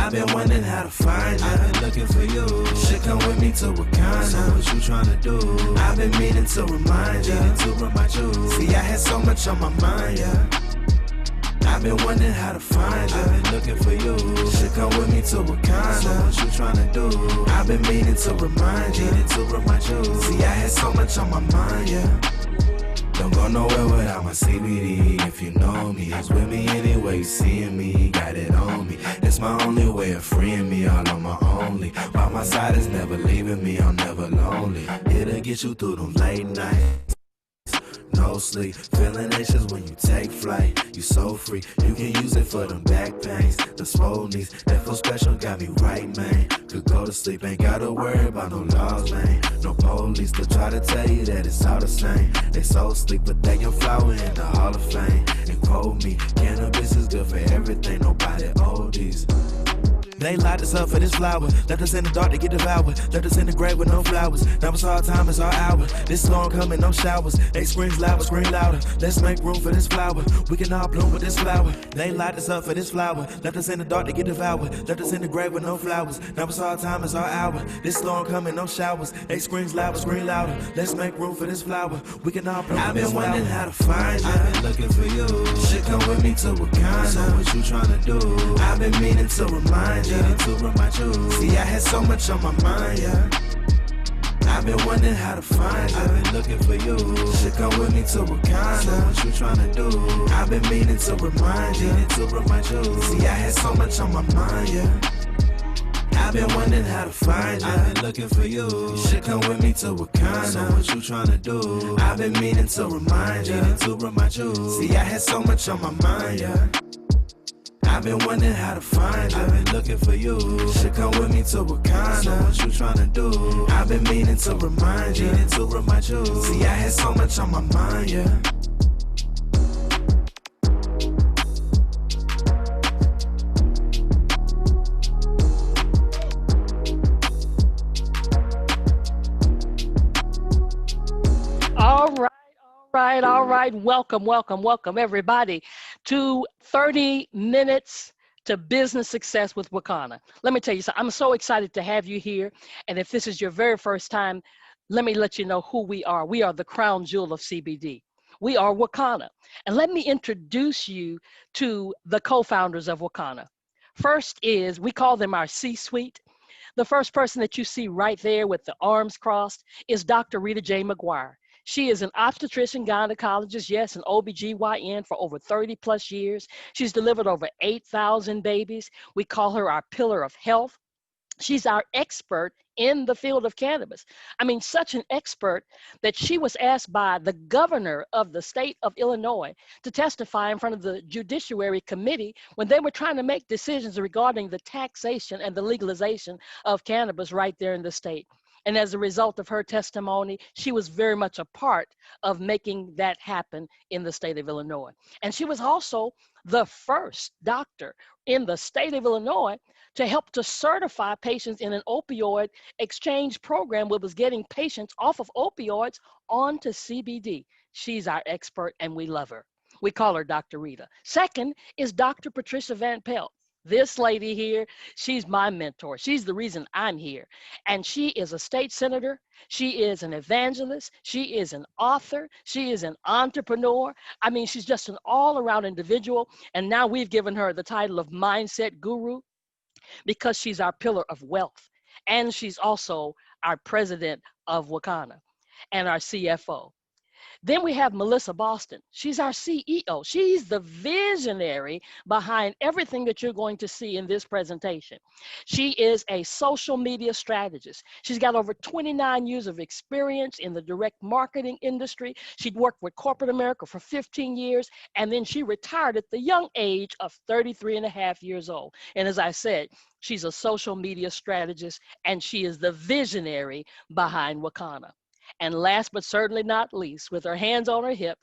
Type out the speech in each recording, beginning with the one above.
I've been wondering how to find you. I've been looking for you. Should come with me to Wakanna. So what you tryna do? I've been meaning to remind you. See, I had so much on my mind, yeah. I've been wondering how to find you. I've been looking for you. Should come with me to Wakanna. So what you tryna do? I've been meaning to remind you. See, I had so much on my mind, yeah. Don't go nowhere without my CBD. If you know me, it's with me anyway. You seeing me, got it on me. It's my only way of freeing me, all on my only. By my side is never leaving me, I'm never lonely. It'll get you through them late nights. No sleep, feeling anxious when you take flight. You so free, you can use it for them back pains. The swole knees, that feel special got me right, man. Could go to sleep, ain't gotta worry about no laws, man. No police to try to tell you that it's all the same. They so sleep, but they can flower in the Hall of Fame. And quote me, cannabis is good for everything, nobody oldies. They light us up for this flower. Left us in the dark to get devoured. Left us in the grave with no flowers. Now it's our time, it's our hour. This storm coming, no showers. They screams louder, scream louder. Let's make room for this flower. We can all bloom with this flower. They light us up for this flower. Left us in the dark to get devoured. Left us in the grave with no flowers. Now it's our time, it's our hour. This storm coming, no showers. They screams louder, scream louder. Let's make room for this flower. We can all bloom with this flower. I've been wondering how to find you. I've been looking for you. Should come with me to Wakanna. So what you tryna do? I've been meaning to remind you. See, I had so much on my mind, yeah. I've been wondering how to find you. I've been looking for you. Should come with me to Wakanna. So what you tryna do? I've been meaning to remind you. See, I had so much on my mind, yeah. I've been wondering how to find you. I've been looking for you. Should come with me to Wakanna. So what you tryna do? I've been meaning to remind you. See, I had so much on my mind, yeah. I've been wondering how to find you. I've been looking for you. Should come with me to Wakanna. So what you tryna do? I've been meaning to remind you. See, I had so much on my mind, yeah. All right. Welcome, everybody, to 30 Minutes to Business Success with Wakanna. Let me tell you something. I'm so excited to have you here. And if this is your very first time, let me let you know who we are. We are the crown jewel of CBD. We are Wakanna. And let me introduce you to the co-founders of Wakanna. First is, we call them our C-suite. The first person that you see right there with the arms crossed is Dr. Rita J. McGuire. She is an obstetrician gynecologist, yes, an OBGYN for over 30 plus years. She's delivered over 8,000 babies. We call her our pillar of health. She's our expert in the field of cannabis. I mean, such an expert that she was asked by the governor of the state of Illinois to testify in front of the Judiciary Committee when they were trying to make decisions regarding the taxation and the legalization of cannabis right there in the state. And as a result of her testimony, she was very much a part of making that happen in the state of Illinois. And she was also the first doctor in the state of Illinois to help to certify patients in an opioid exchange program, which was getting patients off of opioids onto CBD. She's our expert and we love her. We call her Dr. Rita. Second is Dr. Patricia Van Belt. This lady here, she's my mentor. She's the reason I'm here. And she is a state senator. She is an evangelist. She is an author. She is an entrepreneur. I mean, she's just an all-around individual. And now we've given her the title of Mindset Guru because she's our pillar of wealth. And she's also our president of Wakanna and our CFO. Then we have Melissa Boston. She's our CEO. She's the visionary behind everything that you're going to see in this presentation. She is a social media strategist. She's got over 29 years of experience in the direct marketing industry. She'd worked with corporate America for 15 years, and then she retired at the young age of 33 and a half years old. And as I said, she's a social media strategist, and she is the visionary behind Wakanna. And last but certainly not least, with her hands on her hip,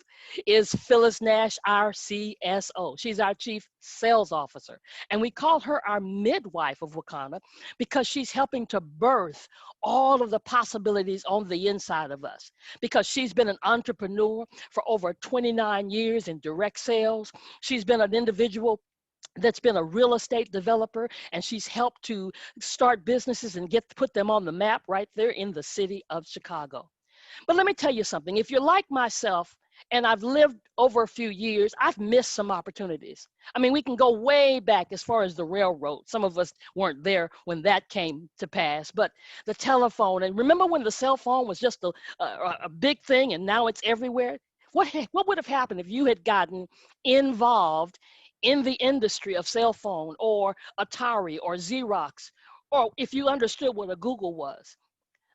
is Phyllis Nash, our CSO. She's our Chief Sales Officer. And we call her our midwife of Wakanna because she's helping to birth all of the possibilities on the inside of us. Because she's been an entrepreneur for over 29 years in direct sales. She's been an individual that's been a real estate developer, and she's helped to start businesses and put them on the map right there in the city of Chicago. But let me tell you something. If you're like myself, and I've lived over a few years, I've missed some opportunities. I mean, we can go way back as far as the railroad. Some of us weren't there when that came to pass, but the telephone, and remember when the cell phone was just a big thing and now it's everywhere? What would have happened if you had gotten involved in the industry of cell phone or Atari or Xerox, or if you understood what a Google was?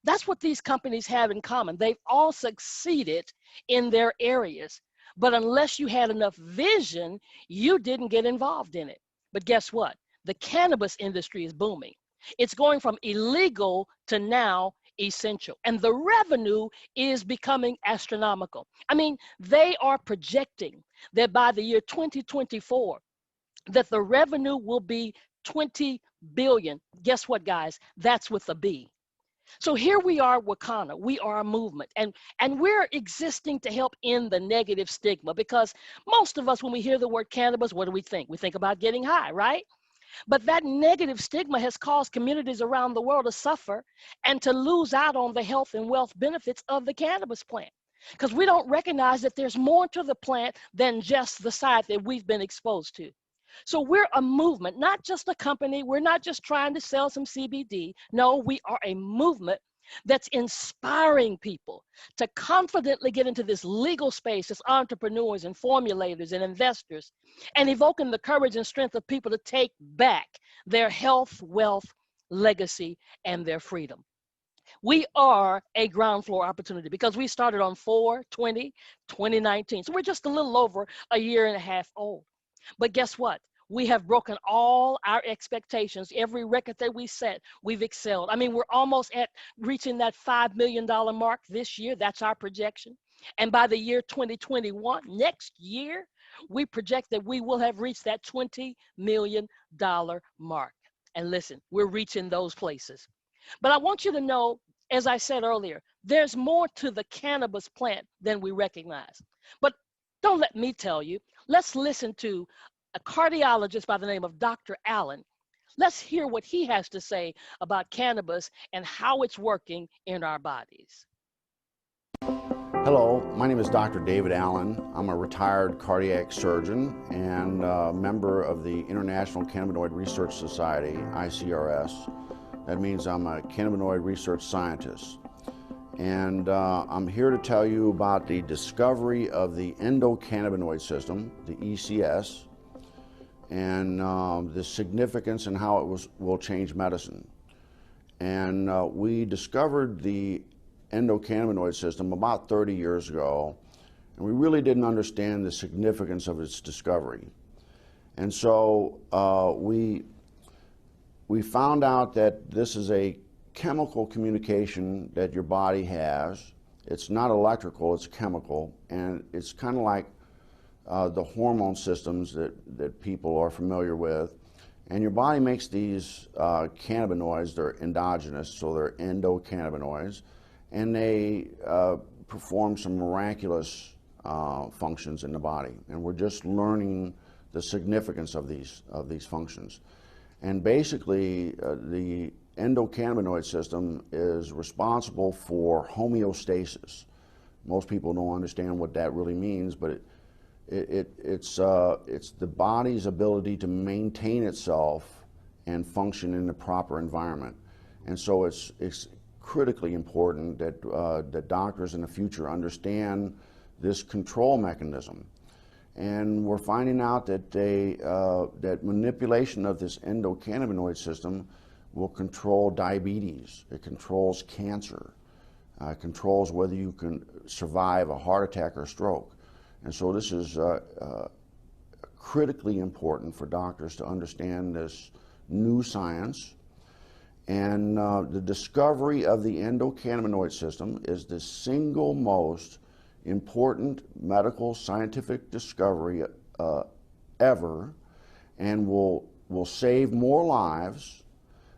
That's what these companies have in common. They've all succeeded in their areas. But unless you had enough vision, you didn't get involved in it. But guess what? The cannabis industry is booming. It's going from illegal to now essential. And the revenue is becoming astronomical. I mean, they are projecting that by the year 2024, that the revenue will be 20 billion. Guess what, guys? That's with a B. So here we are, Wakanna. We are a movement, and we're existing to help end the negative stigma, because most of us, when we hear the word cannabis, what do we think? We think about getting high, right? But that negative stigma has caused communities around the world to suffer and to lose out on the health and wealth benefits of the cannabis plant, because we don't recognize that there's more to the plant than just the side that we've been exposed to. So we're a movement, not just a company. We're not just trying to sell some CBD. No, we are a movement that's inspiring people to confidently get into this legal space as entrepreneurs and formulators and investors, and evoking the courage and strength of people to take back their health, wealth, legacy, and their freedom. We are a ground floor opportunity because we started on 4/20/2019. So we're just a little over a year and a half old. But guess what? We have broken all our expectations. Every record that we set, we've excelled. I mean, we're almost at reaching that $5 million mark this year. That's our projection. And by the year 2021, next year, we project that we will have reached that $20 million mark. And listen, we're reaching those places. But I want you to know, as I said earlier, there's more to the cannabis plant than we recognize. But don't let me tell you. Let's listen to a cardiologist by the name of Dr. Allen. Let's hear what he has to say about cannabis and how it's working in our bodies. Hello, my name is Dr. David Allen. I'm a retired cardiac surgeon and a member of the International Cannabinoid Research Society, ICRS. That means I'm a cannabinoid research scientist. And I'm here to tell you about the discovery of the endocannabinoid system, the ECS, and the significance and how it will change medicine. And we discovered the endocannabinoid system about 30 years ago, and we really didn't understand the significance of its discovery. And so we found out that this is a chemical communication that your body has. It's not electrical, it's chemical, and it's kind of like the hormone systems that people are familiar with. And your body makes these cannabinoids. They're endogenous, so they're endocannabinoids, and they perform some miraculous functions in the body. And we're just learning the significance of these functions. And basically, the endocannabinoid system is responsible for homeostasis. Most people don't understand what that really means, but it's the body's ability to maintain itself and function in the proper environment. And so it's critically important that that doctors in the future understand this control mechanism. And we're finding out that that manipulation of this endocannabinoid system will control diabetes. It controls cancer. It controls whether you can survive a heart attack or stroke. And so this is critically important for doctors to understand this new science. And the discovery of the endocannabinoid system is the single most important medical scientific discovery ever, and will save more lives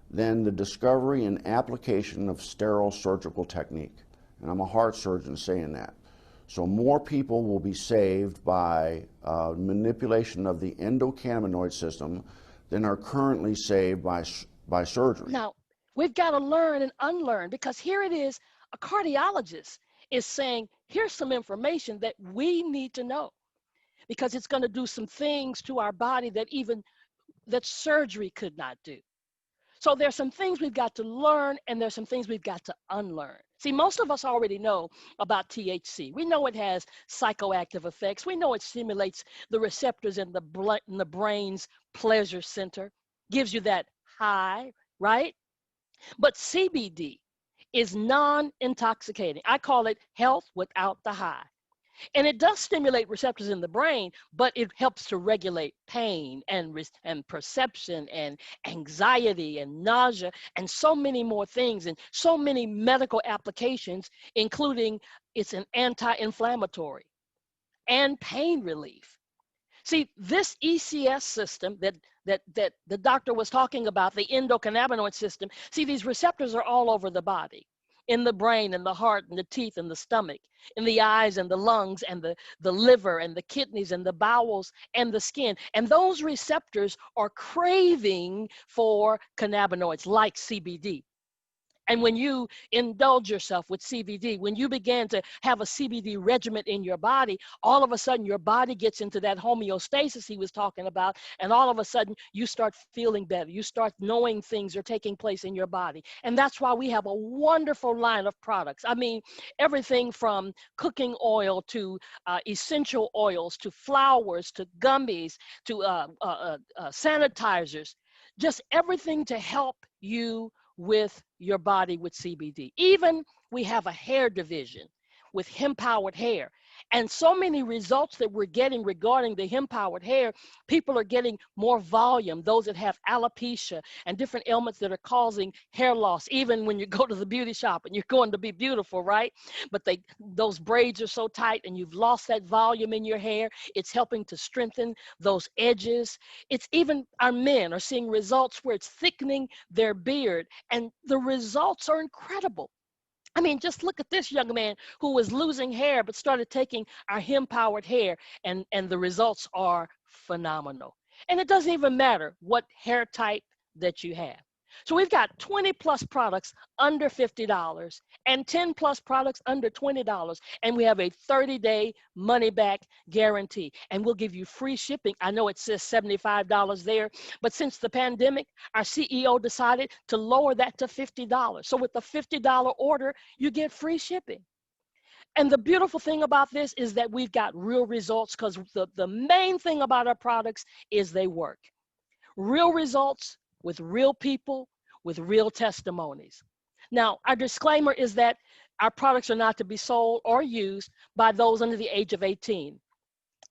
than the discovery and application of sterile surgical technique. And I'm a heart surgeon saying that. So more people will be saved by manipulation of the endocannabinoid system than are currently saved by surgery. Now, we've got to learn and unlearn, because here it is, a cardiologist is saying, here's some information that we need to know, because it's going to do some things to our body that surgery could not do. So there's some things we've got to learn, and there's some things we've got to unlearn. See, most of us already know about THC. We know it has psychoactive effects. We know it stimulates the receptors in the brain's pleasure center, gives you that high, right? But CBD is non-intoxicating. I call it health without the high. And it does stimulate receptors in the brain, but it helps to regulate pain and perception and anxiety and nausea and so many more things, and so many medical applications, including it's an anti-inflammatory and pain relief. See, this ECS system that the doctor was talking about, the endocannabinoid system, see, these receptors are all over the body, in the brain and the heart and the teeth and the stomach, in the eyes and the lungs and the liver and the kidneys and the bowels and the skin. And those receptors are craving for cannabinoids like CBD. And when you indulge yourself with CBD, when you begin to have a CBD regimen in your body, all of a sudden your body gets into that homeostasis he was talking about, and all of a sudden you start feeling better. You start knowing things are taking place in your body. And that's why we have a wonderful line of products. I mean, everything from cooking oil to essential oils to flowers to gummies to sanitizers, just everything to help you with your body with CBD. Even we have a hair division with hemp-powered hair. And so many results that we're getting regarding the hemp-powered hair, people are getting more volume, those that have alopecia and different ailments that are causing hair loss, even when you go to the beauty shop and you're going to be beautiful, right? But those braids are so tight and you've lost that volume in your hair. It's helping to strengthen those edges. It's even our men are seeing results where it's thickening their beard, and the results are incredible. I mean, just look at this young man who was losing hair but started taking our hemp-powered hair, and the results are phenomenal. And it doesn't even matter what hair type that you have. So we've got 20 plus products under $50 and 10 plus products under $20. And we have a 30-day money-back guarantee. And we'll give you free shipping. I know it says $75 there, but since the pandemic, our CEO decided to lower that to $50. So with the $50 order, you get free shipping. And the beautiful thing about this is that we've got real results, because the main thing about our products is they work. Real results with real people, with real testimonies. Now, our disclaimer is that our products are not to be sold or used by those under the age of 18.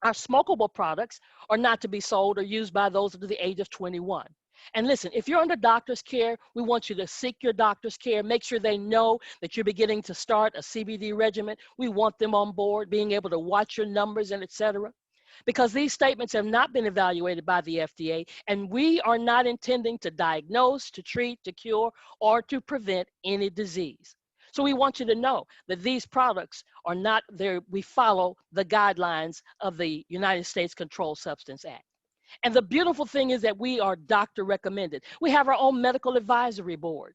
Our smokable products are not to be sold or used by those under the age of 21. And listen, if you're under doctor's care, we want you to seek your doctor's care. Make sure they know that you're beginning to start a CBD regimen. We want them on board, being able to watch your numbers and et cetera, because these statements have not been evaluated by the FDA, and we are not intending to diagnose, to treat, to cure, or to prevent any disease. So we want you to know that these products are not there. We follow the guidelines of the United States Controlled Substance Act. And the beautiful thing is that we are doctor recommended. We have our own medical advisory board.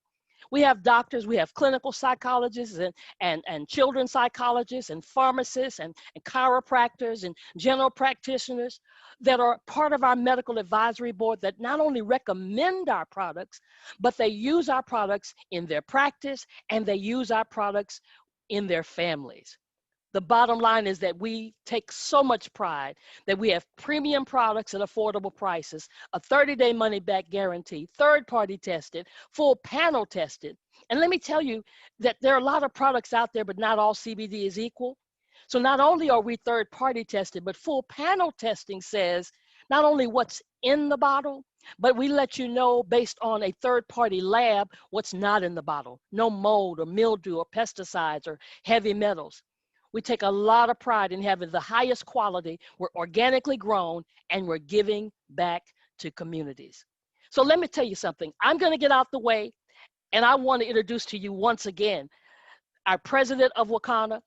We have doctors, we have clinical psychologists and children's psychologists and pharmacists and chiropractors and general practitioners that are part of our medical advisory board that not only recommend our products, but they use our products in their practice, and they use our products in their families. The bottom line is that we take so much pride that we have premium products at affordable prices, a 30-day money-back guarantee, third-party tested, full panel tested. And let me tell you that there are a lot of products out there, but not all CBD is equal. So not only are we third-party tested, but full panel testing says not only what's in the bottle, but we let you know based on a third-party lab what's not in the bottle. No mold or mildew or pesticides or heavy metals. We take a lot of pride in having the highest quality. We're organically grown, and we're giving back to communities. So let me tell you something. I'm going to get out the way, and I want to introduce to you once again our president of Wakanna,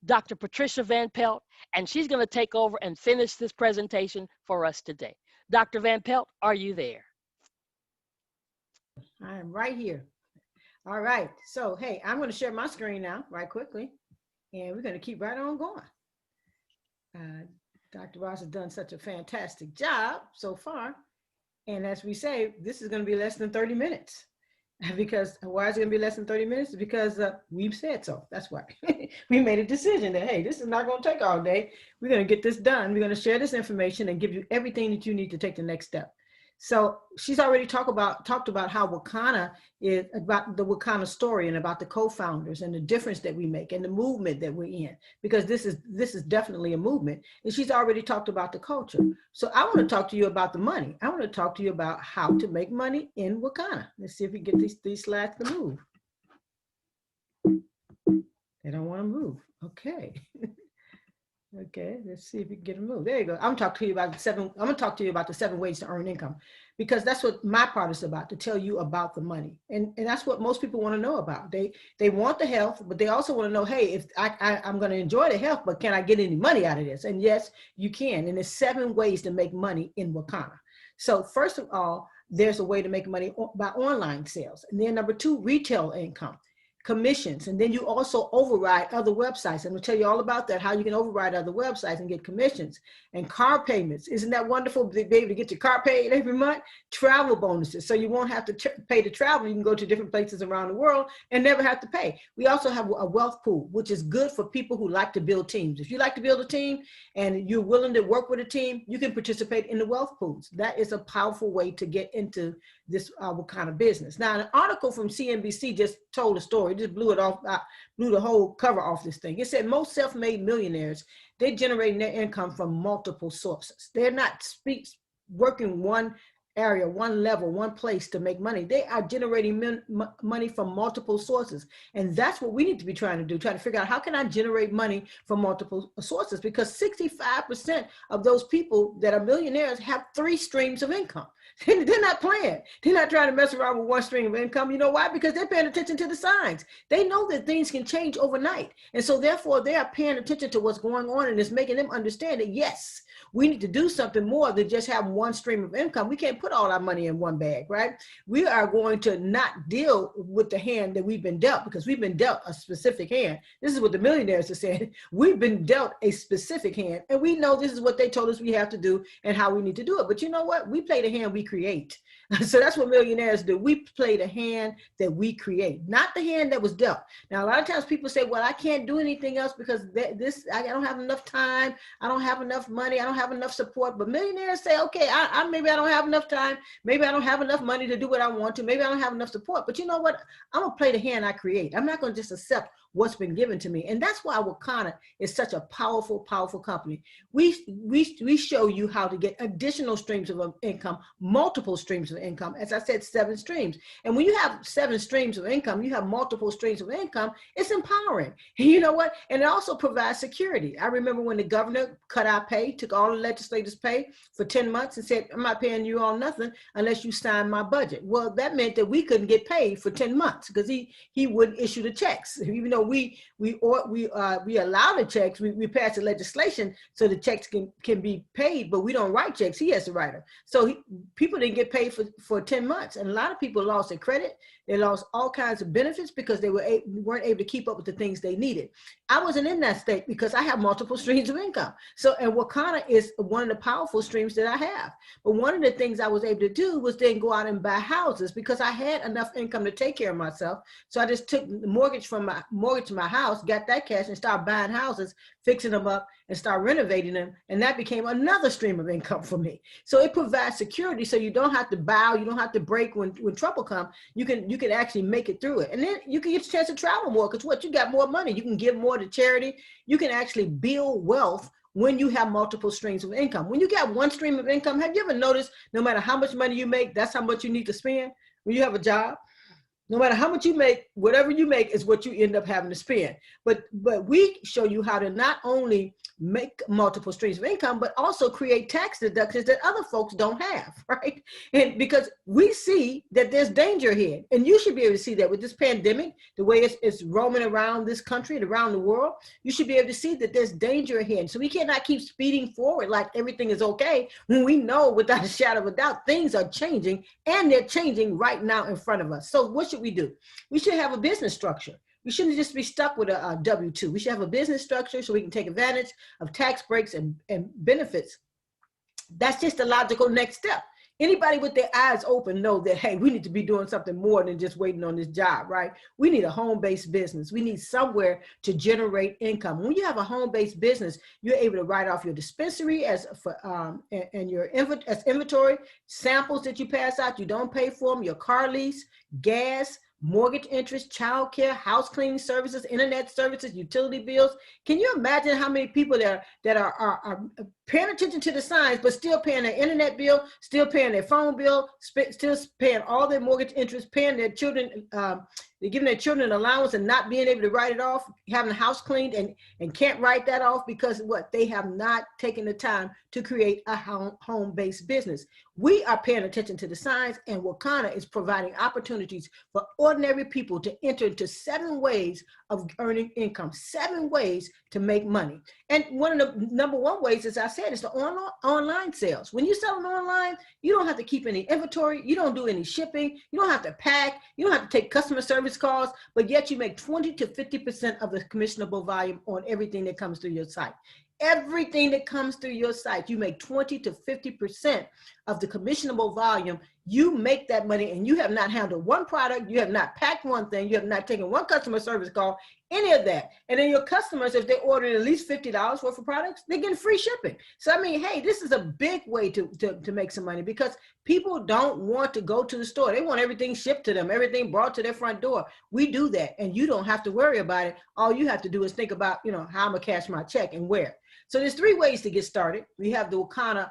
Dr. Patricia Van Belt, and she's going to take over and finish this presentation for us today. Dr. Van Belt, are you there? I am right here. All right. So, hey, I'm going to share my screen now right quickly, and we're going to keep right on going. Dr. Roz has done such a fantastic job so far. And as we say, this is going to be less than 30 minutes. Because why is it going to be less than 30 minutes? Because we've said so. That's why. We made a decision that, hey, this is not going to take all day. We're going to get this done. We're going to share this information and give you everything that you need to take the next step. So she's already talked about how Wakanna is, about the Wakanna story and about the co-founders and the difference that we make and the movement that we're in, because this is definitely a movement. And she's already talked about the culture. So I want to talk to you about the money. I want to talk to you about how to make money in Wakanna. Let's see if we get these slides to move. They don't want to move. Okay. Okay, let's see if we can get a move. There you go. I'm going to talk to you about the 7 ways to earn income, because that's what my part is about, to tell you about the money. And that's what most people want to know about. They want the health, but they also want to know, hey, if I'm going to enjoy the health, but can I get any money out of this? And yes, you can. And there's 7 ways to make money in Wakanna. So first of all, there's a way to make money by online sales. And then number 2, retail income. Commissions, and then you also override other websites. I'm going to tell you all about that, how you can override other websites and get commissions. And car payments. Isn't that wonderful to be able to get your car paid every month? Travel bonuses, so you won't have to pay to travel. You can go to different places around the world and never have to pay. We also have a wealth pool, which is good for people who like to build teams. If you like to build a team and you're willing to work with a team, you can participate in the wealth pools. That is a powerful way to get into this Wakanna business. Now, an article from CNBC just told a story. It just blew it off, blew the whole cover off this thing. It said most self-made millionaires, they generate net income from multiple sources. They're not working one area, one level, one place to make money. They are generating money from multiple sources. And that's what we need to be trying to do, try to figure out how can I generate money from multiple sources, because 65% of those people that are millionaires have 3 streams of income. They're not playing. They're not trying to mess around with one stream of income. You know why? Because they're paying attention to the signs. They know that things can change overnight. And so therefore they are paying attention to what's going on, and it's making them understand that, yes, we need to do something more than just have one stream of income. We can't put all our money in one bag, right? We are going to not deal with the hand that we've been dealt, because we've been dealt a specific hand. This is what the millionaires are saying. We've been dealt a specific hand, and we know this is what they told us we have to do and how we need to do it. But you know what? We play the hand we create. So that's what millionaires do. We play the hand that we create, not the hand that was dealt. Now, a lot of times people say, well, I can't do anything else because I don't have enough time. I don't have enough money. I don't have enough support. But millionaires say, okay, maybe I don't have enough time. Maybe I don't have enough money to do what I want to. Maybe I don't have enough support. But you know what? I'm going to play the hand I create. I'm not going to just accept what's been given to me. And that's why Wakanna is such a powerful, powerful company. We show you how to get additional streams of income, multiple streams of income. As I said, 7 streams. And when you have 7 streams of income, you have multiple streams of income, it's empowering. You know what? And it also provides security. I remember when the governor cut our pay, took all the legislators' pay for 10 months and said, I'm not paying you all nothing unless you sign my budget. Well, that meant that we couldn't get paid for 10 months because he wouldn't issue the checks. Even though we allow the checks, we pass the legislation so the checks can be paid, but we don't write checks. He has to write them. So people didn't get paid for 10 months. And a lot of people lost their credit. They lost all kinds of benefits because they weren't able to keep up with the things they needed. I wasn't in that state because I have multiple streams of income. So, and Wakanna is one of the powerful streams that I have. But one of the things I was able to do was then go out and buy houses because I had enough income to take care of myself. So I just took the mortgage to my house, got that cash and started buying houses, fixing them up and start renovating them. And that became another stream of income for me. So it provides security. So you don't have to bow, you don't have to break when trouble comes. You can actually make it through it. And then you can get a chance to travel more because you got more money. You can give more to charity. You can actually build wealth when you have multiple streams of income. When you got one stream of income, have you ever noticed no matter how much money you make, that's how much you need to spend when you have a job? No matter how much you make, whatever you make is what you end up having to spend. But we show you how to not only make multiple streams of income, but also create tax deductions that other folks don't have, right? And because we see that there's danger here, and you should be able to see that with this pandemic, the way it's roaming around this country and around the world, you should be able to see that there's danger ahead. So we cannot keep speeding forward like everything is okay when we know without a shadow of a doubt things are changing, and they're changing right now in front of us. So what should we do? We should have a business structure. We shouldn't just be stuck with a W-2. We should have a business structure so we can take advantage of tax breaks and benefits. That's just the logical next step. Anybody with their eyes open know that, hey, we need to be doing something more than just waiting on this job, right? We need a home-based business. We need somewhere to generate income. When you have a home-based business, you're able to write off your dispensary and your inventory, samples that you pass out, you don't pay for them, your car lease, gas, mortgage interest, childcare, house cleaning services, internet services, utility bills. Can you imagine how many people that are paying attention to the signs, but still paying their internet bill, still paying their phone bill, still paying all their mortgage interest, paying their children, they're giving their children an allowance and not being able to write it off, having the house cleaned and can't write that off because what? They have not taken the time to create a home-based business. We are paying attention to the signs, and Wakanna is providing opportunities for ordinary people to enter into 7 ways of earning income, 7 ways to make money. And one of the number 1 ways, as I said, is the online sales. When you're selling online, you don't have to keep any inventory. You don't do any shipping. You don't have to pack. You don't have to take customer service calls, but yet you make 20 to 50% of the commissionable volume on everything that comes through your site. Everything that comes through your site, you make 20 to 50% of the commissionable volume. You make that money, and you have not handled one product. You have not packed one thing. You have not taken one customer service call, any of that. And then your customers, if they order at least $50 worth of products, they're getting free shipping. So, I mean, hey, this is a big way to make some money, because people don't want to go to the store. They want everything shipped to them, everything brought to their front door. We do that, and you don't have to worry about it. All you have to do is think about, how I'm gonna cash my check and where. So there's 3 ways to get started. We have the Wakanna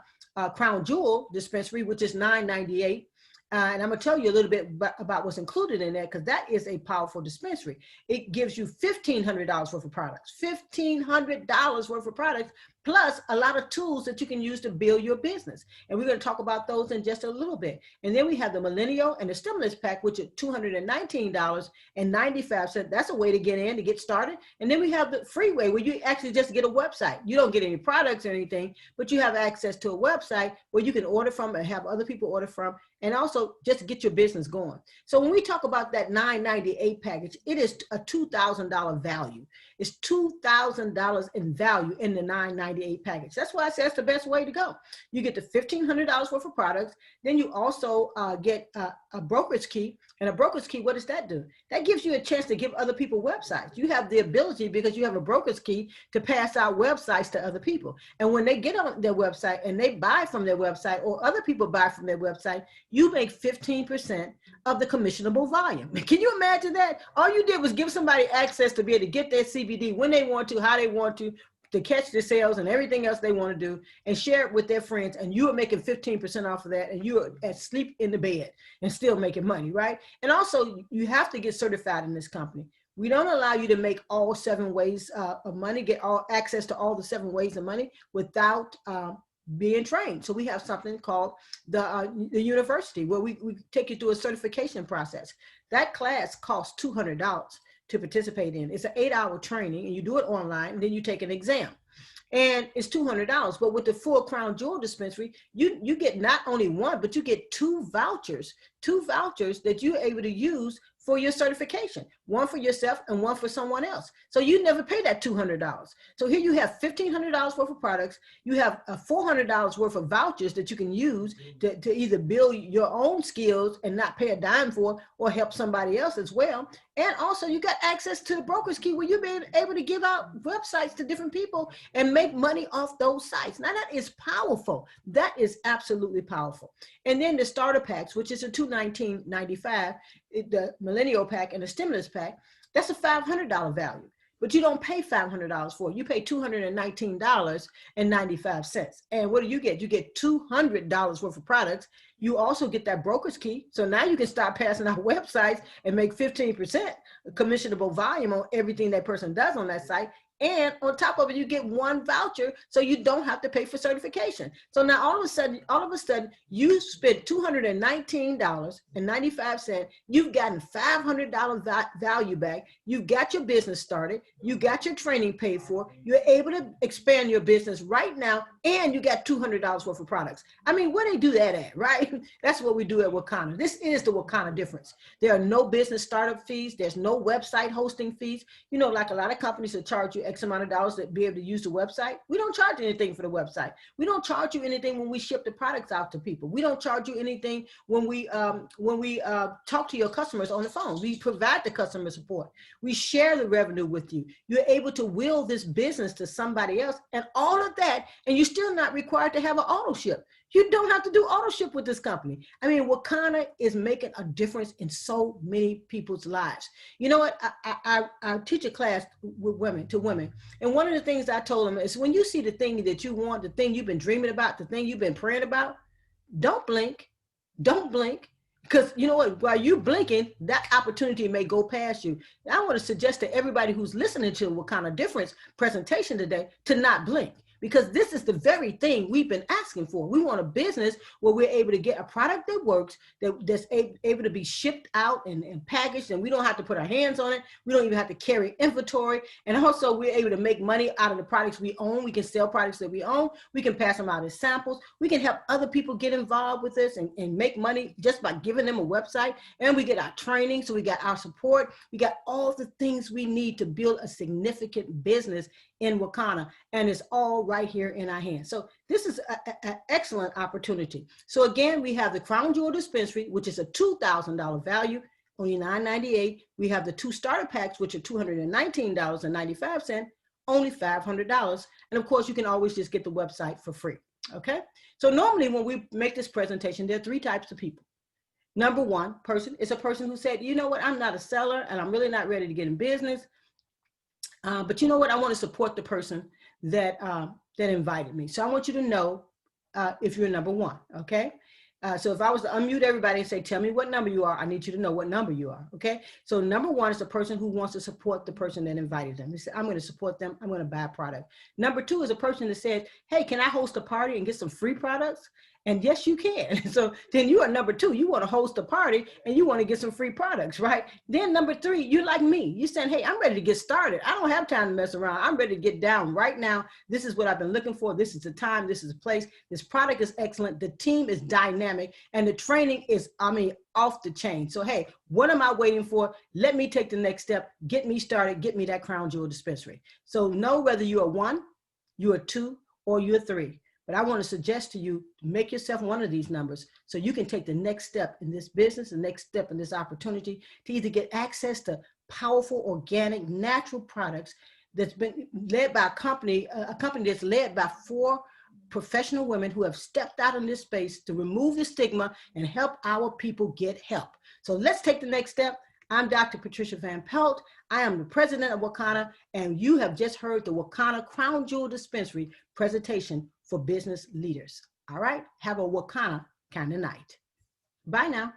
Crown Jewel dispensary, which is $9.98. And I'm gonna tell you a little bit about what's included in that, because that is a powerful dispensary. It gives you $1,500 worth of products, $1,500 worth of products, plus a lot of tools that you can use to build your business. And we're gonna talk about those in just a little bit. And then we have the Millennial and the Stimulus Pack, which is $219.95. That's a way to get in, to get started. And then we have the free way, where you actually just get a website. You don't get any products or anything, but you have access to a website where you can order from and have other people order from, and also just get your business going. So when we talk about that $9.98 package, it is a $2,000 value. It's $2,000 in value in the $9.98 package. That's why I say that's the best way to go. You get the $1,500 worth of products. Then you also get a brokerage key. And a brokerage key, what does that do? That gives you a chance to give other people websites. You have the ability, because you have a brokerage key, to pass out websites to other people. And when they get on their website and they buy from their website, or other people buy from their website, you make 15% of the commissionable volume. Can you imagine that? All you did was give somebody access to be able to get their CBD when they want to, how they want to catch the sales and everything else they want to do, and share it with their friends. And you are making 15% off of that, and you are asleep in the bed and still making money, right? And also, you have to get certified in this company. We don't allow you to make all 7 ways of money, get all access to all the 7 ways of money without being trained. So we have something called the university, where we take you through a certification process. That class costs $200 to participate in. It's an 8-hour training, and you do it online, and then you take an exam. And it's $200. But with the full Crown Jewel dispensary, you get not only 1, but you get 2 vouchers that you're able to use for your certification, 1 for yourself and 1 for someone else. So you never pay that $200. So here you have $1,500 worth of products. You have $400 worth of vouchers that you can use to either build your own skills and not pay a dime for, or help somebody else as well. And also, you got access to the broker's key, where you've been able to give out websites to different people and make money off those sites. Now, that is powerful. That is absolutely powerful. And then the starter packs, which is a $219.95, the Millennial Pack and the Stimulus Pack, that's a $500 value. But you don't pay $500 for it. You pay $219.95. And what do? You get $200 worth of products. You also get that broker's key. So now you can start passing out websites and make 15% commissionable volume on everything that person does on that site. And on top of it, you get one voucher, so you don't have to pay for certification. So now all of a sudden, you spent $219.95. You've gotten $500 value back. You got your business started. You got your training paid for. You're able to expand your business right now, and you got $200 worth of products. I mean, where they do that at, right? That's what we do at Wakanna. This is the Wakanna difference. There are no business startup fees. There's no website hosting fees. You know, like a lot of companies that charge you X amount of dollars to be able to use the website. We don't charge anything for the website. We don't charge you anything when we ship the products out to people. We don't charge you anything when we talk to your customers on the phone. We provide the customer support. We share the revenue with you. You're able to will this business to somebody else, and all of that, and you're still not required to have an auto ship. You don't have to do auto ship with this company. I mean, Wakanna is making a difference in so many people's lives. You know what? I teach a class with women, and one of the things I told them is, when you see the thing that you want, the thing you've been dreaming about, the thing you've been praying about, don't blink. Don't blink. Because you know what, while you're blinking, that opportunity may go past you. I want to suggest to everybody who's listening to Wakanna Difference presentation today to not blink, because this is the very thing we've been asking for. We want a business where we're able to get a product that works, that's able to be shipped out and packaged, and we don't have to put our hands on it. We don't even have to carry inventory. And also, we're able to make money out of the products we own. We can sell products that we own. We can pass them out as samples. We can help other people get involved with this and make money just by giving them a website. And we get our training, so we got our support. We got all the things we need to build a significant business in Wakanna, and it's all right here in our hands. So this is an excellent opportunity. So again, we have the Crown Jewel Dispensary, which is a $2,000 value, only $998. We have the 2 starter packs, which are $219.95, only $500. And of course, you can always just get the website for free, okay? So normally when we make this presentation, there are 3 types of people. Number one person is a person who said, you know what, I'm not a seller and I'm really not ready to get in business. But you know what? I want to support the person that invited me. So I want you to know if you're number one, okay? So if I was to unmute everybody and say, tell me what number you are, I need you to know what number you are, okay? So number one is a person who wants to support the person that invited them. They say, I'm going to support them. I'm going to buy a product. Number two is a person that said, hey, can I host a party and get some free products? And yes, you can. So then you are number two. You want to host a party and you want to get some free products, right? Then number three, you're like me. You're saying, hey, I'm ready to get started. I don't have time to mess around. I'm ready to get down right now. This is what I've been looking for. This is the time. This is the place. This product is excellent. The team is dynamic and the training is, off the chain. So, hey, what am I waiting for? Let me take the next step. Get me started. Get me that Crown Jewel Dispensary. So know whether you are one, you are two, or you're three. But I want to suggest to you, make yourself one of these numbers so you can take the next step in this business, the next step in this opportunity to either get access to powerful, organic, natural products that's been led by a company that's led by 4 professional women who have stepped out in this space to remove the stigma and help our people get help. So let's take the next step. I'm Dr. Patricia Van Belt. I am the president of Wakanna, and you have just heard the Wakanna Crown Jewel Dispensary presentation for business leaders. All right, have a Wakanna kind of night. Bye now.